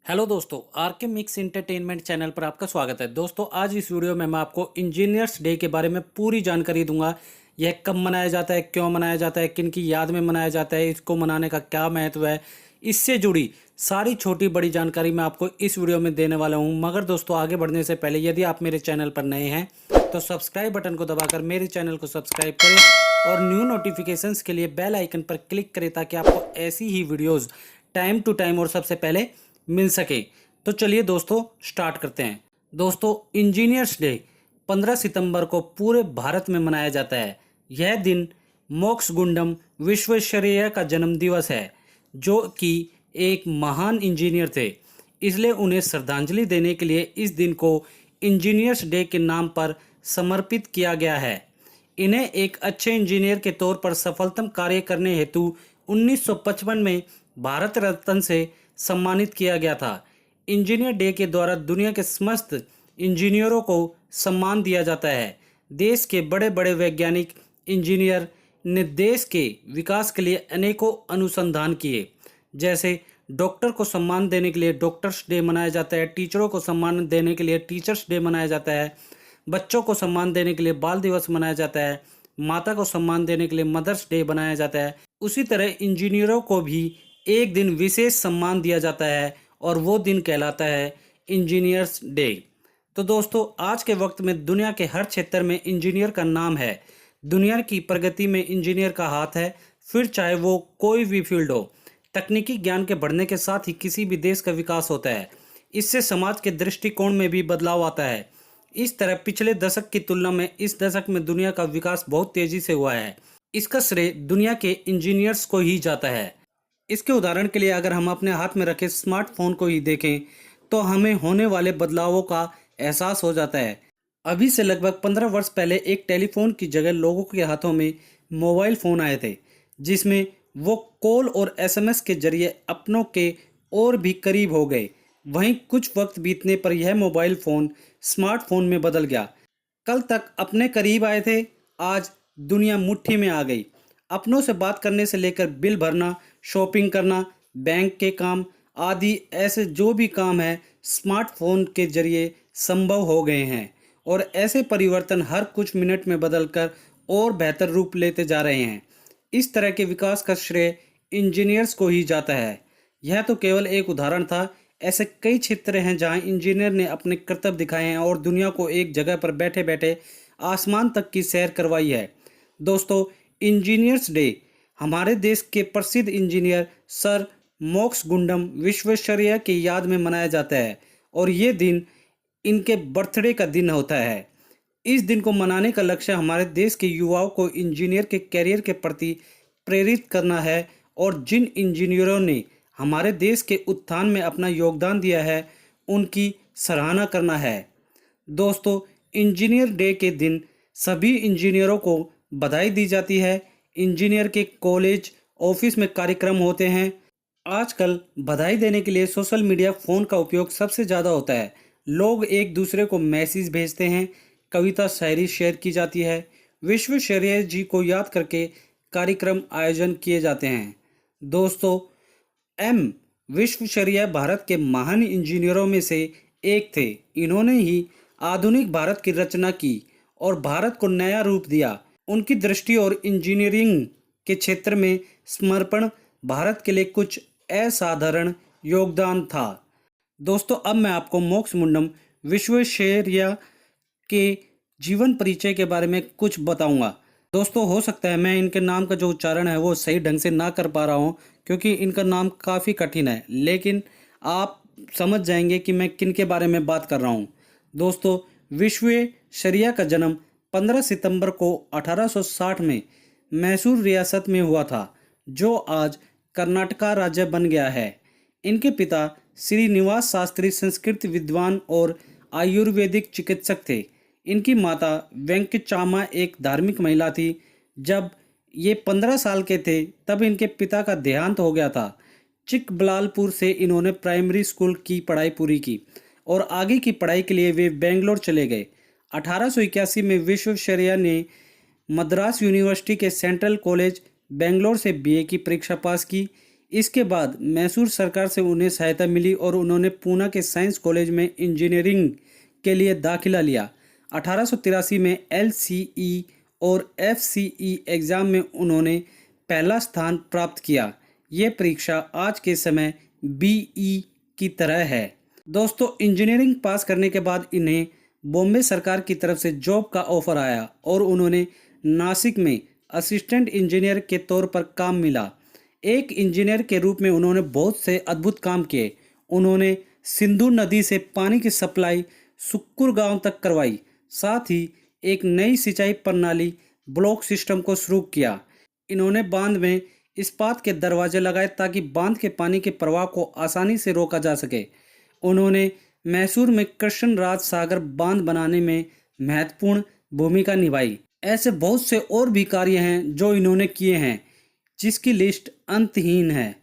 Hello दोस्तों, are के mix entertainment channel पर आपका स्वागत है। दोस्तों, आज इस वीडियो में मैं आपको इंजीनियर्स डे के बारे में पूरी जानकारी दूंगा। यह कब मनाया जाता है, क्यों मनाया जाता है, किन की याद में मनाया जाता है, इसको मनाने का क्या महत्व है, इससे जुड़ी सारी छोटी बड़ी जानकारी मैं आपको इस वीडियो में देने वाला हूँ। मगर दोस्तों, आगे बढ़ने से पहले यदि आप मेरे चैनल पर नए हैं तो सब्सक्राइब बटन को दबाकर मेरे चैनल को सब्सक्राइब करें और न्यू नोटिफिकेशंस के लिए बेल आइकन पर क्लिक करें ताकि आपको ऐसी ही वीडियोज़ टाइम टू टाइम और सबसे पहले मिल सके। तो चलिए दोस्तों, स्टार्ट करते हैं। दोस्तों, इंजीनियर्स डे 15 सितंबर को पूरे भारत में मनाया जाता है। यह दिन मोक्सगुंडम विश्वेश्वरैया का जन्म दिवस है, जो कि एक महान इंजीनियर थे। इसलिए उन्हें श्रद्धांजलि देने के लिए इस दिन को इंजीनियर्स डे के नाम पर समर्पित किया गया है। इन्हें एक अच्छे इंजीनियर के तौर पर सफलतम कार्य करने हेतु 1955 में भारत रत्न से सम्मानित किया गया था। इंजीनियर डे के द्वारा दुनिया के समस्त इंजीनियरों को सम्मान दिया जाता है। देश के बड़े बड़े वैज्ञानिक इंजीनियर ने देश के विकास के लिए अनेकों अनुसंधान किए। जैसे डॉक्टर को सम्मान देने के लिए डॉक्टर्स डे मनाया जाता है, टीचरों को सम्मान देने के लिए टीचर्स डे मनाया जाता है, बच्चों को सम्मान देने के लिए बाल दिवस मनाया जाता है, माता को सम्मान देने के लिए मदर्स डे मनाया जाता है। उसी तरह इंजीनियरों को भी एक दिन विशेष सम्मान दिया जाता है और वो दिन कहलाता है इंजीनियर्स डे। तो दोस्तों, आज के वक्त में दुनिया के हर क्षेत्र में इंजीनियर का नाम है। दुनिया की प्रगति में इंजीनियर का हाथ है, फिर चाहे वो कोई भी फील्ड हो। तकनीकी ज्ञान के बढ़ने के साथ ही किसी भी देश का विकास होता है। इससे समाज के दृष्टिकोण में भी बदलाव आता है। इस तरह पिछले दशक की तुलना में इस दशक में दुनिया का विकास बहुत तेजी से हुआ है। इसका श्रेय दुनिया के इंजीनियर्स को ही जाता है। इसके उदाहरण के लिए अगर हम अपने हाथ में रखे स्मार्टफोन को ही देखें तो हमें होने वाले बदलावों का एहसास हो जाता है। अभी से लगभग 15 वर्ष पहले एक टेलीफोन की जगह लोगों के हाथों में मोबाइल फ़ोन आए थे, जिसमें वो कॉल और एसएमएस के जरिए अपनों के और भी करीब हो गए। वहीं कुछ वक्त बीतने पर यह मोबाइल फ़ोन स्मार्टफोन में बदल गया। कल तक अपने करीब आए थे, आज दुनिया मुट्ठी में आ गई। अपनों से बात करने से लेकर बिल भरना, शॉपिंग करना, बैंक के काम आदि ऐसे जो भी काम है स्मार्टफोन के जरिए संभव हो गए हैं। और ऐसे परिवर्तन हर कुछ मिनट में बदलकर और बेहतर रूप लेते जा रहे हैं। इस तरह के विकास का श्रेय इंजीनियर्स को ही जाता है। यह तो केवल एक उदाहरण था। ऐसे कई क्षेत्र हैं जहां इंजीनियर ने अपने कर्तव्य दिखाए हैं और दुनिया को एक जगह पर बैठे बैठे आसमान तक की सैर करवाई है। दोस्तों, इंजीनियर्स डे हमारे देश के प्रसिद्ध इंजीनियर सर मोक्सगुंडम विश्वेश्वरैया की याद में मनाया जाता है और ये दिन इनके बर्थडे का दिन होता है। इस दिन को मनाने का लक्ष्य हमारे देश के युवाओं को इंजीनियर के कैरियर के प्रति प्रेरित करना है और जिन इंजीनियरों ने हमारे देश के उत्थान में अपना योगदान दिया है उनकी सराहना करना है। दोस्तों, इंजीनियर डे के दिन सभी इंजीनियरों को बधाई दी जाती है। इंजीनियर के कॉलेज ऑफिस में कार्यक्रम होते हैं। आजकल बधाई देने के लिए सोशल मीडिया फ़ोन का उपयोग सबसे ज़्यादा होता है। लोग एक दूसरे को मैसेज भेजते हैं, कविता शायरी शेयर की जाती है। विश्वेश्वरैया जी को याद करके कार्यक्रम आयोजन किए जाते हैं। दोस्तों, एम विश्वेश्वरैया भारत के महान इंजीनियरों में से एक थे। इन्होंने ही आधुनिक भारत की रचना की और भारत को नया रूप दिया। उनकी दृष्टि और इंजीनियरिंग के क्षेत्र में समर्पण भारत के लिए कुछ असाधारण योगदान था। दोस्तों, अब मैं आपको मोक्सगुंडम विश्वेश्वरैया के जीवन परिचय के बारे में कुछ बताऊंगा। दोस्तों, हो सकता है मैं इनके नाम का जो उच्चारण है वो सही ढंग से ना कर पा रहा हूँ, क्योंकि इनका नाम काफ़ी कठिन है, लेकिन आप समझ जाएंगे कि मैं किन के बारे में बात कर रहा हूँ। दोस्तों, विश्वेश्वरैया का जन्म 15 सितंबर को 1860 में मैसूर रियासत में हुआ था, जो आज कर्नाटका राज्य बन गया है। इनके पिता श्रीनिवास शास्त्री संस्कृत विद्वान और आयुर्वेदिक चिकित्सक थे। इनकी माता वेंकचामा एक धार्मिक महिला थी। जब ये 15 साल के थे तब इनके पिता का देहांत हो गया था। चिकबलालपुर से इन्होंने प्राइमरी स्कूल की पढ़ाई पूरी की और आगे की पढ़ाई के लिए वे बेंगलोर चले गए। 1881 में विश्वेश्वरैया ने मद्रास यूनिवर्सिटी के सेंट्रल कॉलेज बेंगलोर से बीए की परीक्षा पास की। इसके बाद मैसूर सरकार से उन्हें सहायता मिली और उन्होंने पूना के साइंस कॉलेज में इंजीनियरिंग के लिए दाखिला लिया। 1883 में LCE और FCE एग्ज़ाम में उन्होंने पहला स्थान प्राप्त किया। ये परीक्षा आज के समय BE की तरह है। दोस्तों, इंजीनियरिंग पास करने के बाद इन्हें बॉम्बे सरकार की तरफ से जॉब का ऑफर आया और उन्होंने नासिक में असिस्टेंट इंजीनियर के तौर पर काम मिला। एक इंजीनियर के रूप में उन्होंने बहुत से अद्भुत काम किए। उन्होंने सिंधु नदी से पानी की सप्लाई सुक्कुर गांव तक करवाई। साथ ही एक नई सिंचाई प्रणाली ब्लॉक सिस्टम को शुरू किया। इन्होंने बांध में इस्पात के दरवाजे लगाए ताकि बांध के पानी के प्रवाह को आसानी से रोका जा सके। उन्होंने मैसूर में कृष्णराज सागर बांध बनाने में महत्वपूर्ण भूमिका निभाई। ऐसे बहुत से और भी कार्य हैं जो इन्होंने किए हैं, जिसकी लिस्ट अंतहीन है।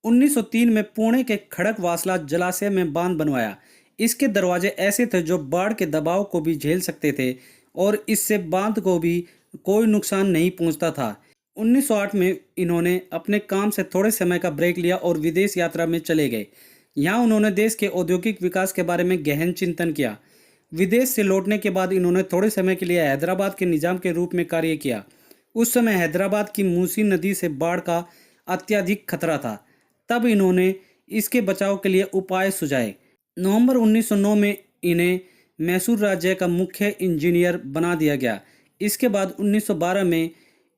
1903 में पुणे के खड़कवासला जलाशय में बांध बनवाया। इसके दरवाजे ऐसे थे जो बाढ़ के दबाव को भी झेल सकते थे और इससे बांध को भी कोई नुकसान नहीं पहुंचता था। 1908 में इन्होंने अपने काम से थोड़े समय का ब्रेक लिया और विदेश यात्रा में चले गए। यहाँ उन्होंने देश के औद्योगिक विकास के बारे में गहन चिंतन किया। विदेश से लौटने के बाद इन्होंने थोड़े समय के लिए हैदराबाद के निजाम के रूप में कार्य किया। उस समय हैदराबाद की मूसी नदी से बाढ़ का अत्यधिक खतरा था। तब इन्होंने इसके बचाव के लिए उपाय सुझाए। नवंबर 1909 में इन्हें मैसूर राज्य का मुख्य इंजीनियर बना दिया गया। इसके बाद 1912 में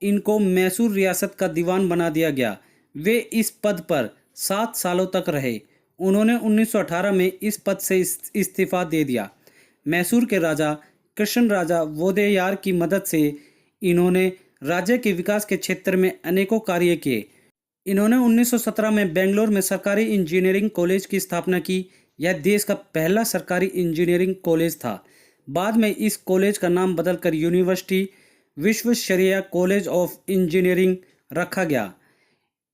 इनको मैसूर रियासत का दीवान बना दिया गया। वे इस पद पर 7 सालों तक रहे। उन्होंने 1918 में इस पद से इस्तीफा दे दिया। मैसूर के राजा कृष्णराजा वोदेयार की मदद से इन्होंने राज्य के विकास के क्षेत्र में अनेकों कार्य किए। इन्होंने 1917 में बेंगलोर में सरकारी इंजीनियरिंग कॉलेज की स्थापना की। यह देश का पहला सरकारी इंजीनियरिंग कॉलेज था। बाद में इस कॉलेज का नाम बदलकर university Visvesvaraya college of engineering रखा गया।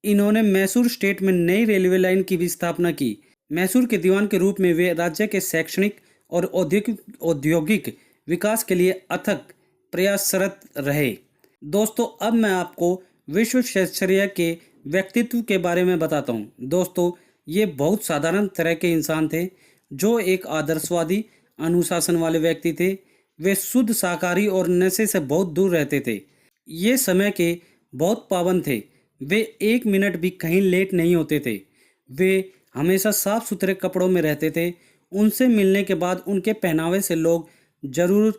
इन्होंने मैसूर स्टेट में नई रेलवे लाइन की भी स्थापना की। मैसूर के दीवान के रूप में वे राज्य के शैक्षणिक और औद्योगिक विकास के लिए अथक प्रयासरत रहे। दोस्तों, अब मैं आपको विश्वेश्वरैया के व्यक्तित्व के बारे में बताता हूँ। दोस्तों, ये बहुत साधारण तरह के इंसान थे जो एक आदर्शवादी अनुशासन वाले व्यक्ति थे। वे शुद्ध शाकाहारी और नशे से बहुत दूर रहते थे। ये समय के बहुत पाबंद थे। वे 1 मिनट भी कहीं लेट नहीं होते थे। वे हमेशा साफ सुथरे कपड़ों में रहते थे। उनसे मिलने के बाद उनके पहनावे से लोग जरूर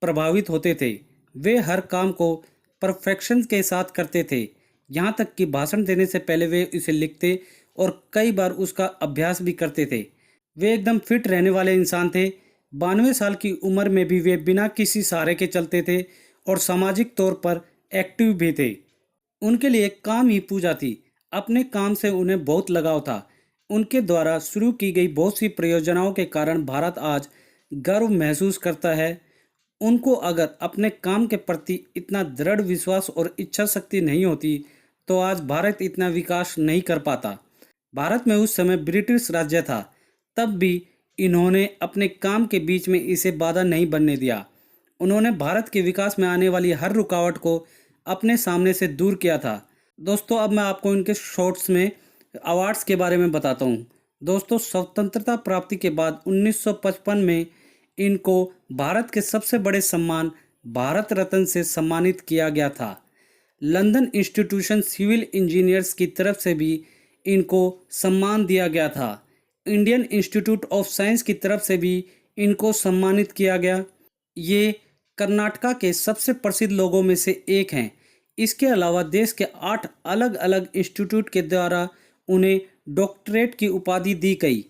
प्रभावित होते थे। वे हर काम को परफेक्शन के साथ करते थे, यहाँ तक कि भाषण देने से पहले वे इसे लिखते और कई बार उसका अभ्यास भी करते थे। वे एकदम फिट रहने वाले इंसान थे। 92 साल की उम्र में भी वे बिना किसी सहारे के चलते थे और सामाजिक तौर पर एक्टिव भी थे। उनके लिए काम ही पूजा थी। अपने काम से उन्हें बहुत लगाव था। उनके द्वारा शुरू की गई बहुत सी परियोजनाओं के कारण भारत आज गर्व महसूस करता है। उनको अगर अपने काम के प्रति इतना दृढ़ विश्वास और इच्छा शक्ति नहीं होती तो आज भारत इतना विकास नहीं कर पाता। भारत में उस समय ब्रिटिश राज्य था, तब भी इन्होंने अपने काम के बीच में इसे बाधा नहीं बनने दिया। उन्होंने भारत के विकास में आने वाली हर रुकावट को अपने सामने से दूर किया था। दोस्तों, अब मैं आपको इनके शॉर्ट्स में अवार्ड्स के बारे में बताता हूँ। दोस्तों, स्वतंत्रता प्राप्ति के बाद 1955 में इनको भारत के सबसे बड़े सम्मान भारत रत्न से सम्मानित किया गया था। लंदन इंस्टीट्यूशन सिविल इंजीनियर्स की तरफ से भी इनको सम्मान दिया गया था। इंडियन इंस्टीट्यूट ऑफ साइंस की तरफ से भी इनको सम्मानित किया गया। ये कर्नाटका के सबसे प्रसिद्ध लोगों में से एक हैं। इसके अलावा देश के 8 अलग अलग इंस्टीट्यूट के द्वारा उन्हें डॉक्टरेट की उपाधि दी गई।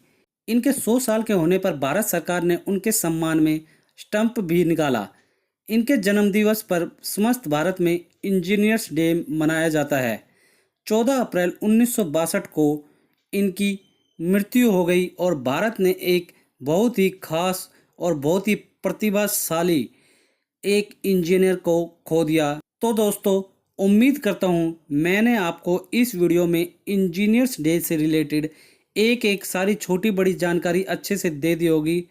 इनके 100 साल के होने पर भारत सरकार ने उनके सम्मान में स्टंप भी निकाला। इनके जन्मदिवस पर समस्त भारत में इंजीनियर्स डे मनाया जाता है। 14 अप्रैल 1962 को इनकी मृत्यु हो गई और भारत ने एक बहुत ही खास और बहुत ही प्रतिभाशाली एक इंजीनियर को खो दिया। तो दोस्तों, उम्मीद करता हूँ मैंने आपको इस वीडियो में इंजीनियर्स डे से रिलेटेड एक सारी छोटी बड़ी जानकारी अच्छे से दे दी होगी।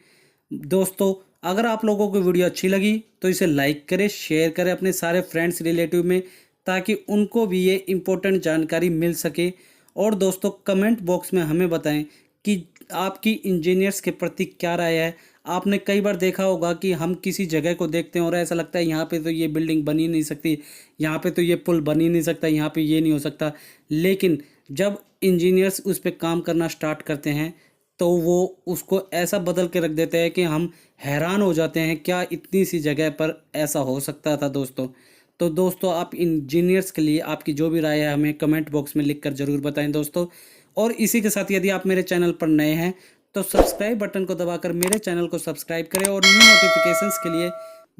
दोस्तों, अगर आप लोगों को वीडियो अच्छी लगी तो इसे लाइक करें, शेयर करें अपने सारे फ्रेंड्स रिलेटिव में, ताकि उनको भी ये इम्पोर्टेंट जानकारी मिल सके और दोस्तों कमेंट बॉक्स में हमें बताएं कि आपकी इंजीनियर्स के प्रति क्या राय है। आपने कई बार देखा होगा कि हम किसी जगह को देखते हैं और ऐसा लगता है यहाँ पे तो ये बिल्डिंग बन ही नहीं सकती, यहाँ पे तो ये पुल बन ही नहीं सकता, यहाँ पे ये नहीं हो सकता। लेकिन जब इंजीनियर्स उस पर काम करना स्टार्ट करते हैं तो वो उसको ऐसा बदल के रख देते हैं कि हम हैरान हो जाते हैं, क्या इतनी सी जगह पर ऐसा हो सकता था दोस्तों। तो दोस्तों आप इंजीनियर्स के लिए आपकी जो भी राय है हमें कमेंट बॉक्स में लिखकर ज़रूर बताएं दोस्तों। और इसी के साथ यदि आप मेरे चैनल पर नए हैं तो सब्सक्राइब बटन को दबाकर मेरे चैनल को सब्सक्राइब करें और न्यू नोटिफिकेशंस के लिए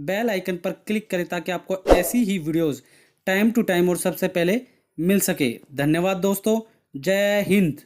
बेल आइकन पर क्लिक करें ताकि आपको ऐसी ही वीडियोस टाइम टू टाइम और सबसे पहले मिल सके। धन्यवाद दोस्तों, जय हिंद।